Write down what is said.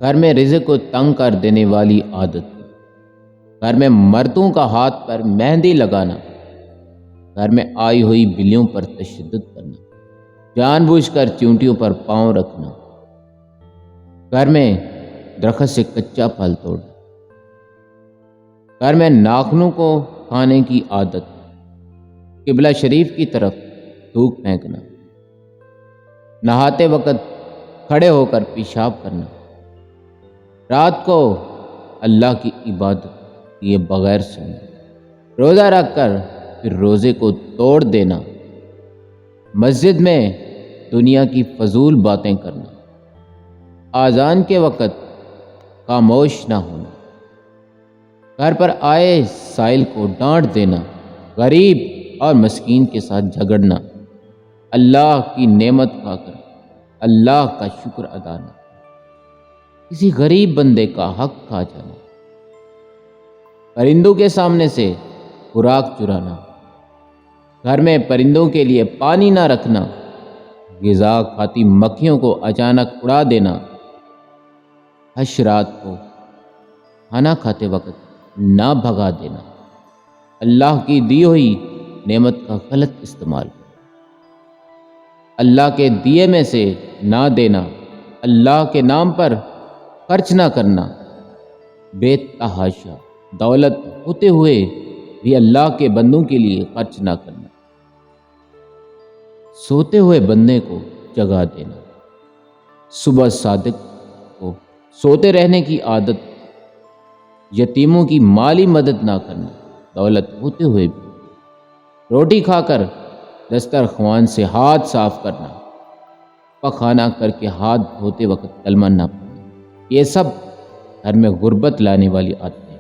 گھر میں رزق کو تنگ کر دینے والی عادت، گھر میں مردوں کا ہاتھ پر مہندی لگانا، گھر میں آئی ہوئی بلیوں پر تشدد کرنا، جان بوجھ کر چونٹیوں پر پاؤں رکھنا، گھر میں درخت سے کچا پھل توڑنا، گھر میں ناخنوں کو کھانے کی عادت، قبلہ شریف کی طرف تھوک پھینکنا، نہاتے وقت کھڑے ہو کر پیشاب کرنا، رات کو اللہ کی عبادت کیے بغیر سونا، روزہ رکھ کر پھر روزے کو توڑ دینا، مسجد میں دنیا کی فضول باتیں کرنا، اذان کے وقت خاموش نہ ہونا، گھر پر آئے سائل کو ڈانٹ دینا، غریب اور مسکین کے ساتھ جھگڑنا، اللہ کی نعمت کھا کر اللہ کا شکر ادا نہ، کسی غریب بندے کا حق کھا جانا، پرندوں کے سامنے سے خوراک چرانا، گھر میں پرندوں کے لیے پانی نہ رکھنا، غذا کھاتی مکھیوں کو اچانک اڑا دینا، حشرات کو کھانا کھاتے وقت نہ بھگا دینا، اللہ کی دی ہوئی نعمت کا غلط استعمال کرنا، اللہ کے دیے میں سے نہ دینا، اللہ کے نام پر خرچ نہ کرنا، بے تحاشا دولت ہوتے ہوئے بھی اللہ کے بندوں کے لیے خرچ نہ کرنا، سوتے ہوئے بندے کو جگا دینا، صبح صادق کو سوتے رہنے کی عادت، یتیموں کی مالی مدد نہ کرنا، دولت ہوتے ہوئے بھی روٹی کھا کر دسترخوان سے ہاتھ صاف کرنا، پخانا کر کے ہاتھ دھوتے وقت کلمہ نہ پڑھنا، یہ سب گھر میں غربت لانے والی عادتیں ہیں۔